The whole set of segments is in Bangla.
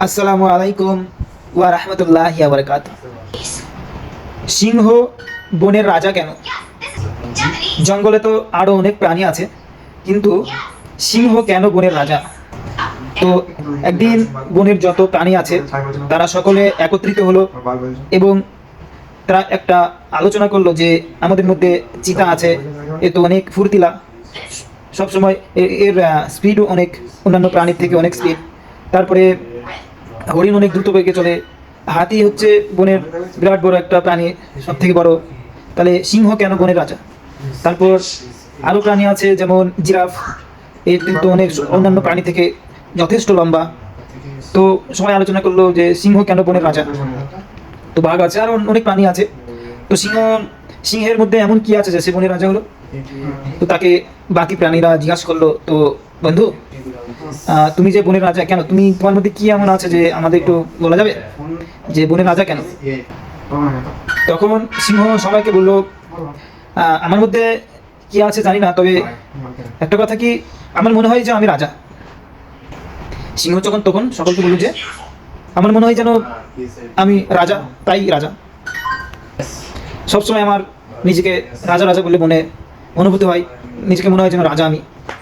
আসসালামু আলাইকুম ওয়া রাহমাতুল্লাহি ওয়া বারাকাতুহু। সিংহ বনের রাজা কেন? জঙ্গলে তো আরো অনেক প্রাণী আছে, কিন্তু সিংহ কেন বনের রাজা? তো একদিন বনের যত প্রাণী আছে তারা সকলে একত্রিত হলো এবং তারা একটা আলোচনা করলো যে আমাদের মধ্যে চিতা আছে, এ তো অনেক ফুর্তিলা, সবসময় এর স্পিডও অনেক অন্যান্য প্রাণীর থেকে অনেক স্পিড। তারপরে হরিণ অনেক দ্রুত বেগে চলে, হাতি হচ্ছে বনের বিরাট বড় একটা প্রাণী, সব থেকে বড়। তাহলে সিংহ কেন বনের রাজা? তারপর আরও প্রাণী আছে যেমন জিরাফ, এর কিন্তু অনেক অন্যান্য প্রাণী থেকে যথেষ্ট লম্বা। তো সবাই আলোচনা করলো যে সিংহ কেন বনের রাজা। তো বাঘ আছে, আর অনেক প্রাণী আছে। তো সিংহের মধ্যে এমন কি আছে যে সে বনের রাজা হলো? তো তাকে বাকি প্রাণীরা জিজ্ঞাসা করলো, তো বন্ধু তুমি যে বনের রাজা কেন, তোমার মধ্যে কি এমন আছে যে আমাদের একটু বলা যাবে যে বনের রাজা কেন? তখন সিংহ সবাইকে বললো, আমার মধ্যে কি আছে জানি না, তবে একটা কথা কি, আমার মনে হয় যে আমি রাজা। সিংহ তখন সকলকে বলল যে আমার মনে হয় যেন আমি রাজা, তাই রাজা। সবসময় আমার নিজেকে রাজা রাজা বলে মনে অনুভূতি হয়, নিজেকে মনে হয় যেন রাজা আমি,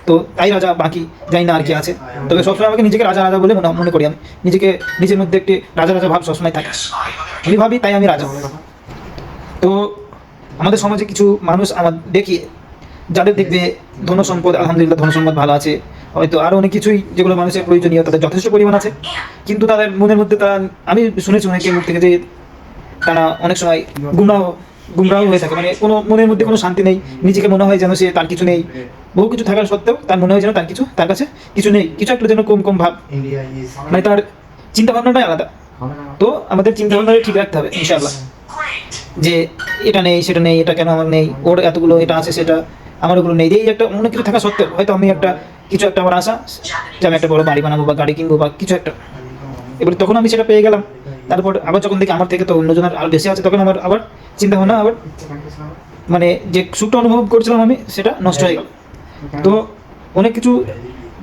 তো তাই রাজা, বাকি জানি না আর কি আছে। তবে সবসময় আমাকে নিজেকে রাজা রাজা বলে মনে করি, আমি নিজেকে নিজের মধ্যে একটি রাজা রাজা ভাব সবসময় থাকে, আমি ভাবি তাই আমি রাজা। তো আমাদের সমাজে কিছু মানুষ আমার দেখি যাদের দেখবে ধন সম্পদ, আলহামদুলিল্লাহ ধন সম্পদ ভালো আছে, হয়তো আরও অনেক কিছুই যেগুলো মানুষের প্রয়োজনীয় তাদের যথেষ্ট পরিমাণ আছে, কিন্তু তাদের মনের মধ্যে তারা, আমি শুনেছি অনেকের মুখ থেকে যে তারা অনেক সময় গুমরাহ হয়ে থাকে, মানে কোনো মনের মধ্যে কোনো শান্তি নেই, নিজেকে মনে হয় যেন সে তার কিছু নেই, বহু কিছু থাকার সত্ত্বেও তার মনে হয় যেন তার কাছে কিছু নেই, কিছু একটা যেন কম ভাব, মানে তার চিন্তা ভাবনাটাই আলাদা। তো আমাদের চিন্তা ভাবনাটা ঠিক রাখতে হবে ইনশাআল্লাহ, যে এটা নেই সেটা নেই, এটা কেন আমার নেই, ওর এতগুলো এটা আছে সেটা আমার ওগুলো নেই, এই একটা অনেক কিছু থাকা সত্ত্বেও হয়তো আমি কিছু একটা আমার আশা যে আমি একটা বড় বাড়ি বানাবো বা গাড়ি কিনবো বা কিছু একটা, এবার তখন আমি সেটা পেয়ে গেলাম, তারপর আবার যখন দেখি আমার থেকে তো অন্যজনের আরও বেশি আছে, তখন আমার আবার চিন্তা ভাবনা আবার, মানে যে সুখটা অনুভব করছিলাম আমি সেটা নষ্ট হয়ে গেল। তো অনেক কিছু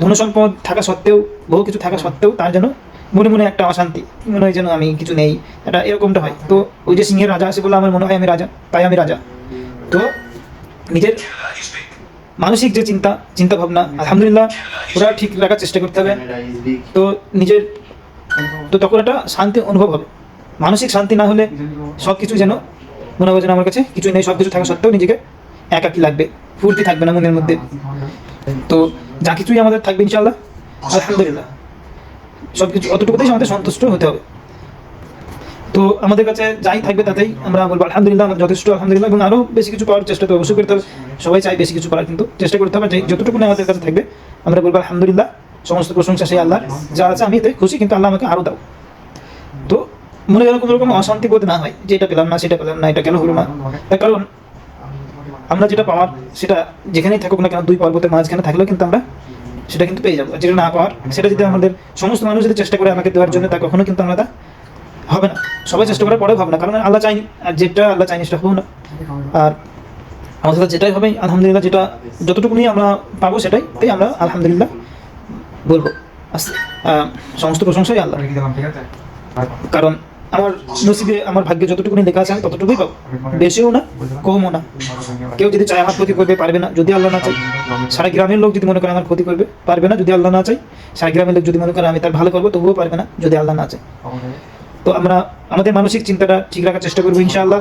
ধনসম্পদ থাকা সত্ত্বেও, বহু কিছু থাকা সত্ত্বেও তার যেন মনে মনে একটা অশান্তি, মনে হয় যেন আমি কিছু নেই, এটা এরকমটা হয়। তো ওই যে সিংহের রাজা আছে বলে আমার মনে হয় আমি রাজা, তাই আমি রাজা। তো নিজের মানসিক যে চিন্তা ভাবনা আলহামদুলিল্লাহ ওরা ঠিক রাখার চেষ্টা করতে হবে। তো নিজের, তো তখন একটা শান্তি অনুভব হবে। মানসিক শান্তি না হলে সব কিছু যেন মনে হবে যেন আমার কাছে কিছুই নেই, সব কিছু থাকা সত্ত্বেও নিজেকে একাকী লাগবে, ফুর্তি থাকবে না মনের মধ্যে। তো যা কিছুই আমাদের থাকবে ইনশাআল্লাহ আলহামদুলিল্লাহ, সব কিছু অতটুকুতেই আমাদের সন্তুষ্ট হতে হবে। তো আমাদের কাছে যাই থাকবে তাতেই আমরা বলবো আলহামদুলিল্লাহ, আমার যথেষ্ট আলহামদুলিল্লাহ, এবং আরও বেশি কিছু পাওয়ার চেষ্টা তো অবশ্যই করতে হবে। সবাই চাই বেশি কিছু করার, কিন্তু চেষ্টা করতে হবে যে যতটুকু আমাদের কাছে থাকবে আমরা বলবো আলহামদুলিল্লাহ, সমস্ত প্রশংসা সেই আল্লাহ, যা আছে আমি এতে খুশি, কিন্তু আল্লাহ আমাকে আরও দাও। তো মনে যেন কোনো রকম অশান্তি বোধ না হয় যে এটা পেলাম না সেটা পেলাম না, এটা কেন হলো না। তার কারণ আমরা যেটা পাওয়ার সেটা যেখানেই থাকুক না কেন, দুই পর্বতের মাঝখানে থাকলেও কিন্তু আমরা সেটা কিন্তু পেয়ে যাবো। যেটা না পাওয়ার সেটা যদি আমাদের সমস্ত মানুষ যদি চেষ্টা করে আমাকে দেওয়ার জন্য, তা কখনো কিন্তু আমরা তা হবে না। সবাই চেষ্টা করার পরেও হবে না, কারণ আল্লাহ চাইনি, আর যেটা আল্লাহ চাইনি সেটা হবে না। আর আমাদের যেটাই হবে আলহামদুলিল্লাহ, যেটা যতটুকুনি আমরা পাবো সেটাই তাই আমরা আলহামদুলিল্লাহ বলবো। সমস্ত প্রশংসাই আল্লাহ, কারণ আমার নসিবে আমার ভাগ্যে যতটুকুনি লেখা আছে আমি ততটুকুই পাবো, বেশিও না কমও না। কেউ যদি চায় আমার ক্ষতি করবে পারবে না, যদি আল্লাহ না চাই। সারা গ্রামের লোক যদি মনে করে আমার ক্ষতি করবে পারবে না, যদি আল্লাহ না চাই। সারা গ্রামের লোক যদি মনে করে আমি তার ভালো করবো তবুও পারবে না, যদি আল্লাহ না চাই। তো আমরা আমাদের মানসিক চিন্তাটা ঠিক রাখার চেষ্টা করবো ইনশাআল্লাহ।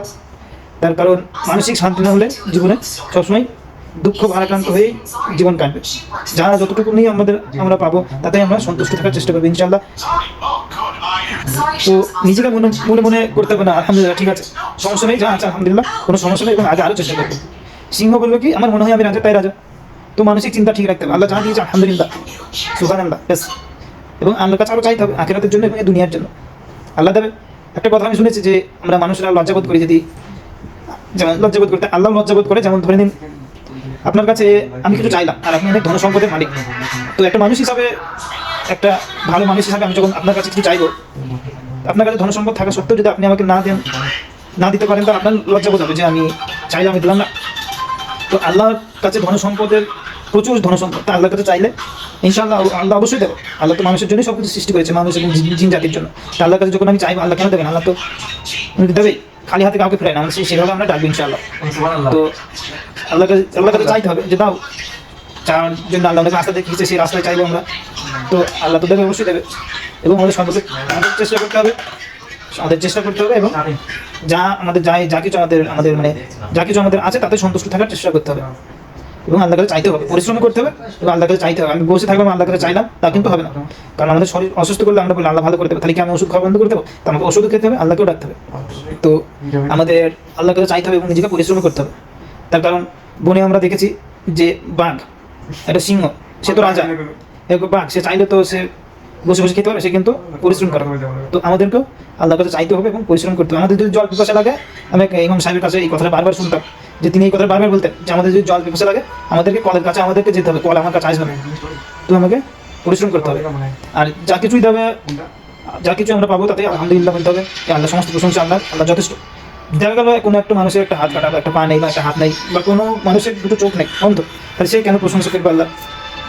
তার কারণ মানসিক শান্তি না হলে জীবনে সবসময় দুঃখ ভারাক্রান্ত হয়েই জীবন কাটবে। যারা যতটুকু নিয়ে আমরা পাবো তাতে আমরা সন্তুষ্ট থাকার চেষ্টা করবো ইনশাআল্লাহ। তো নিজেকে মনে করতে হবে না, আলহামদুলিল্লাহ ঠিক আছে, সমস্যা নেই, যা আছে আলহামদুলিল্লাহ, কোনো সমস্যা নেই, এবং আরও চেষ্টা করবো। সিংহ বললো কি, আমার মনে হয় আমি রাজা, তাই রাজা। তো মানসিক চিন্তা ঠিক রাখতে হবে, আল্লাহ যা দিয়েছে আলহামদুলিল্লাহ, সুবহানাল্লাহ, বেশ। এবং আল্লাহর কাছে আরও চাইতে হবে আখিরাতের জন্য এবং দুনিয়ার জন্য, আল্লাহ দেবে। একটা কথা আমি শুনেছি যে আমরা মানুষরা লজ্জাবোধ করি, যদি যেমন লজ্জাবোধ করতে আল্লাহ লজ্জাবোধ করে, যেমন ধরে নিন আপনার কাছে আমি কিছু চাইলাম আর আপনি অনেক ধন সম্পদের মালিক। তো একটা মানুষ হিসাবে, একটা ভালো মানুষ হিসাবে আমি যখন আপনার কাছে কিছু চাইবো, আপনার কাছে ধন সম্পদ থাকা সত্ত্বেও যদি আপনি আমাকে না দিতে পারেন, তো আপনার লজ্জাবোধ হবে যে আমি চাইলাম আমি দিলাম না। তো আল্লাহর কাছে ধন সম্পদের প্রচুর ধনসম্পদ, তা আল্লাহর কাছে চাইলে ইনশাআল্লাহ আল্লাহ অবশ্যই দেবে। আল্লাহ তো মানুষের জন্যই সব কিছু সৃষ্টি করেছে, মানুষ এবং জিন জাতির জন্য। তা আল্লাহর কাছে যখন আমি চাইবো আল্লাহ কেন দেবেন? আল্লাহ তো দেবেই, খালি হাতে কাউকে ফেরায় না। আমরা সেভাবে আমরা ডাকবো ইনশাআল্লাহ। তো আল্লাহর কাছে চাইতে হবে যে দাও, চাওয়ার জন্য আল্লাহ আমাদের রাস্তা দেখিয়েছে, সেই রাস্তায় চাইবো আমরা। তো আল্লাহ তো দেবে, অবশ্যই দেবে। এবং আমাদের সর্বোচ্চ আমাদের চেষ্টা করতে হবে, এবং যা কিছু আমাদের মানে যা কিছু আমাদের আছে তাতে সন্তুষ্ট থাকার চেষ্টা করতে হবে, এবং আল্লাহর কাছে চাইতে হবে, পরিশ্রম করতে হবে এবং আল্লাহর কাছে চাইতে হবে। আমি বসে থাকলাম আল্লাহর কাছে চাইলাম, তা কিন্তু হবে না। কারণ আমাদের শরীর অসুস্থ করলে আমরা বলি আল্লাহ ভালো করে দেবে, তাহলে কি আমি ওষুধ খাওয়া বন্ধ করে দেবো? তো আমাকে ওষুধও খেতে হবে, আল্লাহকেও ডাকতে হবে। তো আমাদের আল্লাহর কাছে চাইতে হবে এবং নিজেকে পরিশ্রম করতে হবে। তার কারণ বনে আমরা দেখেছি যে বাঘ, একটা সিংহ, সে তো রাজা, বাঘ সে চাইলে তো সে বসে বসে খেতে পারে, সে কিন্তু পরিশ্রম করে। তো আমাদেরকেও আল্লাহর কাছে চাইতে হবে এবং পরিশ্রম করতে হবে। আমাদের যদি জল পিপাসা লাগে, আমি ইমাম সাহেবের কাছে এই কথাটা বারবার শুনতাম, যে তিনি এই কথাটা বারবার বলতেন যে আমাদের যদি জল পিপাসা লাগে, আমাদেরকে কলের কাছে আমাদেরকে যেতে হবে, কল আমার কাছে আসবে না, তো আমাকে পরিশ্রম করতে হবে। আর যা কিছুই দেবে, যা কিছু আমরা পাবো তাতে আলহামদুলিল্লাহ বলতে হবে, আল্লাহ সমস্ত প্রশংসা আল্লাহ, আল্লাহ যথেষ্ট। দেখা গেল কোনো একটা মানুষের একটা হাত কাটা বা একটা পা নেই বা একটা হাত নেই, বা কোনো মানুষের দুটো চোখ নেই বন্ধ, তাহলে সে কেন প্রশংসা করবে আল্লাহ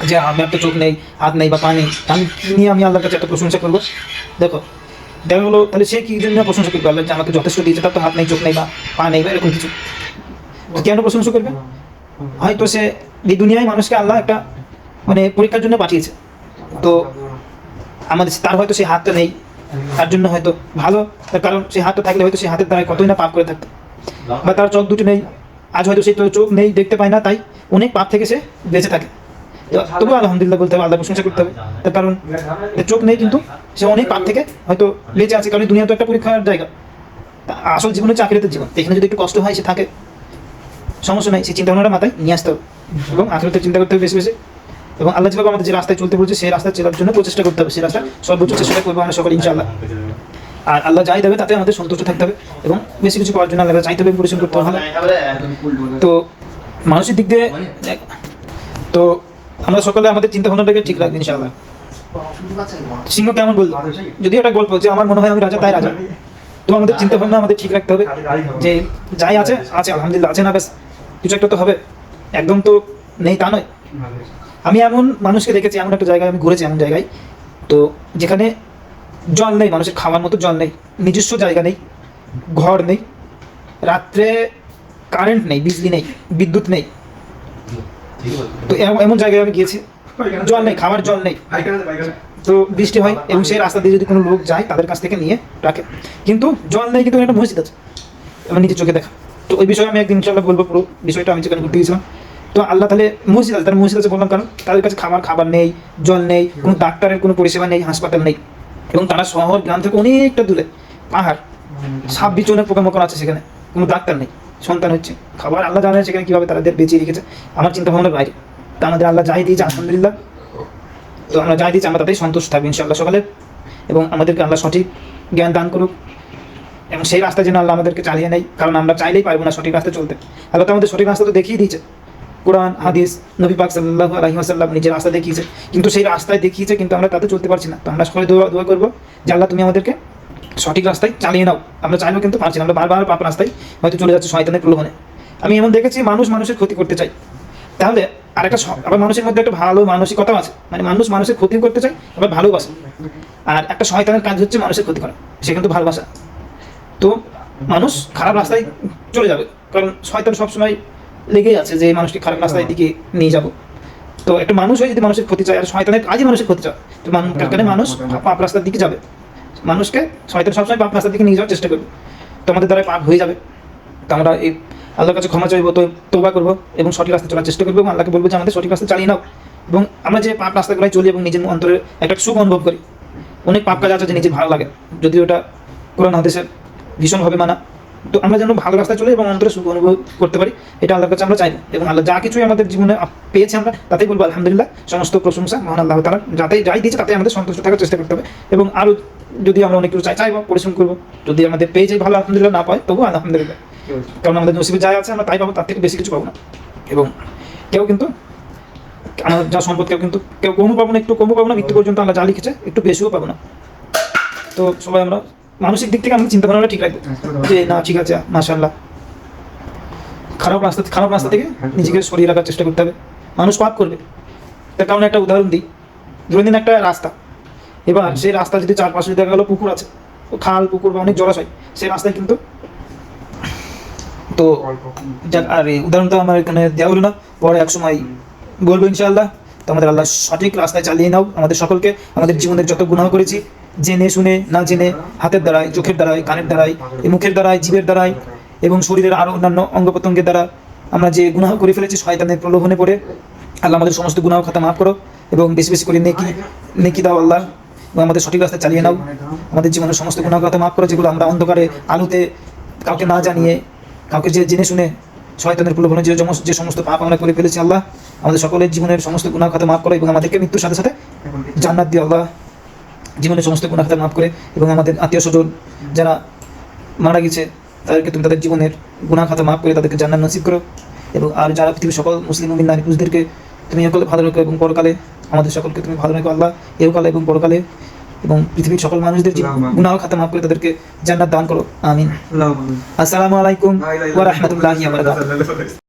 যে আমি একটা চোখ নেই, হাত নেই বা পা নেই, আমি কি নিয়ে আমি আল্লাহর কাছে একটা প্রশংসা করবো? দেখা গেলো তাহলে সে কি জন্য প্রশংসা করবে আল্লাহ যে আমাকে যথেষ্ট দিয়েছে, তার তো হাত নেই, চোখ নেই বা পা নেই বা এরকম কিছু, কেন প্রশংসা করবে? হয়তো সে এই দুনিয়ায় মানুষকে আল্লাহ একটা মানে পরীক্ষার জন্য পাঠিয়েছে, তো তার হয়তো সেই হাতটা নেই, তার জন্য হয়তো ভালো, তার কারণ সেই হাতটা থাকলে হয়তো সেই হাতের দ্বারা কতই না পাপ করে থাকতো, বা তার চোখ দুটো নেই, আজ হয়তো সেই চোখ নেই, দেখতে পায় না, তাই অনেক পাপ থেকে সে বেঁচে থাকে। তবুও আলহামদুলিল্লাহ বলতে হবে, আল্লাহ প্রশংসা করতে হবে, তার কারণ চোখ নেই কিন্তু সে অনেক পাপ থেকে হয়তো বেঁচে আছে। কারণ দুনিয়া তো একটা পরীক্ষার জায়গা, আসল জীবন হচ্ছে আখিরাতের জীবন। এখানে যদি একটু কষ্ট হয়, সে থাকে, সমস্যা নাই, সেই চিন্তা ভাবনাটা মাথায় নিয়ে আসতে হবে এবং আখিরাতের চিন্তা করতে হবে বেশি বেশি। এবং আল্লাহ যেভাবে আমাদের যে রাস্তায় চলতে বলছে সেই রাস্তায় চলার জন্য প্রচেষ্টা করতে হবে, সেই রাস্তায় সর্বোচ্চ চেষ্টা করবো আমরা সকলে ইনশাআল্লাহ। আর আল্লাহ যাই দেবে তাতে আমাদের সন্তুষ্ট থাকতে হবে এবং বেশি কিছু পাওয়ার জন্য আল্লাহ চাইতে হবে, পরিশ্রম করতে হবে। তো মানসিক দিক দিয়ে তো আমরা সকলে আমাদের চিন্তা ভাবনাটাকে ঠিক রাখবো ইনশাআল্লাহ। সিংহ কেমন বলবো, যদি একটা গল্প যে আমার মনে হয় আমি রাজা তাই রাজা, তো আমাদের চিন্তা ভাবনা আমাদের ঠিক রাখতে হবে যে যাই আছে আছে আলহামদুলিল্লাহ, আছে না বেশ কিছু একটা তো হবে, একদম তো নেই তা নয়। আমি এমন মানুষকে দেখেছি, এমন একটা জায়গায় আমি ঘুরেছি, এমন জায়গায় তো যেখানে জল নেই, মানুষের খাওয়ার মতো জল নেই, নিজস্ব জায়গা নেই, ঘর নেই, রাত্রে কারেন্ট নেই, বিজলি নেই, বিদ্যুৎ নেই। তো এমন জায়গায় আমি গিয়েছি, জল নেই, খাওয়ার জল নেই, তো বৃষ্টি হয় এবং সেই রাস্তা দিয়ে যদি কোনো লোক যায় তাদের কাছ থেকে নিয়ে রাখে, কিন্তু জল নেই, কিন্তু একটা মসজিদ আছে এবার নিজের চোখে দেখা। তো ওই বিষয়ে আমি একদিন ইনশাআল্লাহ বলবো পুরো বিষয়টা, আমি যেখানে ঘুরতে গেছিলাম। তো আল্লাহ তাহলে মসজিদ আছে, তার মসজিদ আছে বললাম কারণ তাদের কাছে খাবার নেই, জল নেই, কোনো ডাক্তারের কোনো পরিষেবা নেই, হাসপাতাল নেই, এবং তারা শহর গ্রাম থেকে অনেকটা দূরে, পাহাড়, সাপ বিচনের পোকামাকড় আছে সেখানে, কোনো ডাক্তার নেই, সন্তান হচ্ছে, খাবার আল্লাহ জানে সেখানে কীভাবে তাদের বেঁচিয়ে রেখেছে, আমার চিন্তা ভাবনার বাইরে। তা আমাদের আল্লাহ যাই দিয়েছে আলহামদুলিল্লাহ, তো আমরা যাই দিয়েছি আমরা তাতেই সন্তুষ্ট থাকবো ইনশাআল্লাহ সকালে, এবং আমাদেরকে আল্লাহ সঠিক জ্ঞান দান করুক এবং সেই রাস্তায় যেন আল্লাহ আমাদেরকে চালিয়ে নেয়, কারণ আমরা চাইলেই পারবো না সঠিক রাস্তায় চলতে। আল্লাহ তো আমাদের সঠিক রাস্তা তো দেখিয়ে দিয়েছে, কোরআন হাদিস নবী পাক সাল্লাল্লাহু আলাইহি ওয়াসাল্লাম নিজের রাস্তা দেখিয়েছে, কিন্তু সেই রাস্তায় দেখিয়েছে কিন্তু আমরা তাতে চলতে পারছি না। তো আমরা সকলে দোয়া করবো যে আল্লাহ তুমি আমাদেরকে সঠিক রাস্তায় চালিয়ে নাও। আমরা চাইলেও কিন্তু পারছি না, আমরা বারবার পাপ রাস্তায় হয়তো চলে যাচ্ছে শয়তানের প্রলোভনে। আমি এমন দেখেছি মানুষ মানুষের ক্ষতি করতে চাই, তাহলে আর একটা আবার মানুষের মধ্যে একটা ভালো মানসিকতাও আছে, মানে মানুষ মানুষের ক্ষতি করতে চায় আবার ভালোবাসে, আর একটা শয়তানের কাজ হচ্ছে মানুষের ক্ষতি করা, সে কিন্তু ভালোবাসা। তো মানুষ খারাপ রাস্তায় চলে যাবে, কারণ শয়তান সবসময় লেগেই আছে যে মানুষকে খারাপ রাস্তায় দিকে নিয়ে যাব। তো একটা মানুষ হয়ে যদি মানুষের ক্ষতি চায়, আর শয়তানের কাজই মানুষের ক্ষতি চায়, তো কারণে মানুষ পাপ রাস্তার দিকে যাবে, মানুষকে শয়তান সবসময় পাপ রাস্তার দিকে নিয়ে যাওয়ার চেষ্টা করবে, তো আমাদের দ্বারা পাপ হয়ে যাবে। তো আমরা এই আল্লাহর কাছে ক্ষমা চাইবো, তো তওবা করবো এবং সঠিক রাস্তায় চলার চেষ্টা করবো এবং আল্লাহকে বলবো যে আমাদের সঠিক রাস্তা চালিয়ে নাও। এবং আমরা যে পাপ রাস্তাগুলোয় চলি এবং নিজের অন্তরে একটা সুখ অনুভব করি, অনেক পাপ কাজ আছে যে নিজের ভালো লাগে, যদি ওটা কোরআন হাদিসের ভীষণভাবে মানা, তো আমরা যেন ভালো রাস্তায় চলে এবং অন্তরে সুখ অনুভব করতে পারি, এটা আল্লাহর কাছে আমরা চাইবো। এবং আল্লাহ যা কিছুই আমাদের জীবনে পেয়েছি আমরা তাতেই বলবো আলহামদুলিল্লাহ, সমস্ত প্রশংসা মহান আল্লাহ তাআলার, যাই দিয়েছে তাতে আমাদের সন্তুষ্ট থাকার চেষ্টা করতে হবে। এবং আরও যদি আমরা অনেক কিছু চাইবো, পরিশ্রম করবো, যদি আমাদের পেয়ে যাই ভালো আলহামদুলিল্লাহ, না পাই তবুও আলহামদুলিল্লাহ, কারণ আমাদের নসিবে যাই আছে আমরা তাই পাবো, তার থেকে বেশি কিছু পাবো না। এবং কেউ কিন্তু আমার যা সম্পদ কেউ কমও পাবো না, একটু কমও পাবো না, মৃত্যু পর্যন্ত আল্লাহ যা লিখেছে একটু বেশিও পাবো না। তো সবাই আমরা মানসিক দিক থেকে আমাদের চিন্তা ভাবনাটা ঠিক রাখবো যে না ঠিক আছে মাশাআল্লাহ, খারাপ রাস্তা থেকে নিজেকে সরিয়ে রাখার চেষ্টা করতে হবে। মানুষ পাপ করবে। তার কারণে একটা উদাহরণ দিই, ধরে নিন একটা রাস্তা, এবার সেই রাস্তা যদি চারপাশে দেখা গেলো পুকুর আছে, খাল পুকুর বা অনেক জলাশয়, সেই রাস্তায় কিন্তু তো যাক, আর এই উদাহরণটা আমার এখানে দেওয়া হলো না, পরে এক সময় বলবো ইনশাআল্লাহ। তো আমাদের আল্লাহ সঠিক রাস্তায় চালিয়ে নাও আমাদের সকলকে। আমাদের জীবনের যত গুনাহ করেছি, জেনে শুনে না জেনে, হাতের দ্বারাই, চোখের দ্বারাই, কানের দ্বারাই, এই মুখের দ্বারাই, জিভের দ্বারাই এবং শরীরের আরও অন্যান্য অঙ্গ প্রত্যঙ্গের দ্বারা আমরা যে গুনাহ করে ফেলেছি শয়তানের প্রলোভনে পড়ে, আল্লাহ আমাদের সমস্ত গুনাহ খাতা মাফ করো এবং বেশি বেশি করে নেকি দাও আল্লাহ, এবং আমাদের সঠিক রাস্তায় চালিয়ে নাও। আমাদের জীবনের সমস্ত গুনাহ খাতা মাফ করো, যেগুলো আমরা অন্ধকারে আলোতে কাউকে না জানিয়ে, কাউকে যে জেনে শুনে শয়তানের প্রলোভনে যে সমস্ত পাপ আমরা করে ফেলেছি, আল্লাহ আমাদের সকলের জীবনের সমস্ত গুনাহ খাতা মাফ করো এবং আমাদেরকে মৃত্যুর সাথে সাথে জান্নাত দিও আল্লাহ। জীবনের সমস্ত গুনাহ খাতা মাফ করে এবং আমাদের আত্মীয় স্বজন যারা মারা গেছে তাদেরকে তুমি তাদের জীবনের গুনাহ খাতা মাফ করে তাদেরকে জান্নাত নসিব করো। এবং আর যারা পৃথিবীর সকল মুসলিম মুমিন নারী পুরুষদেরকে তুমি সকলে ভালো রাখো এবং পরকালে আমাদের সকলকে তুমি ভালো রাখো আল্লাহ, এহকালে এবং পরকালে, এবং পৃথিবীর সকল মানুষদের গুনাহ খাতা মাফ করে তাদেরকে জান্নাত দান করো, আমিন। আসসালামু আলাইকুম ওয়া রাহমাতুল্লাহি ওয়া বারাকাতুহু।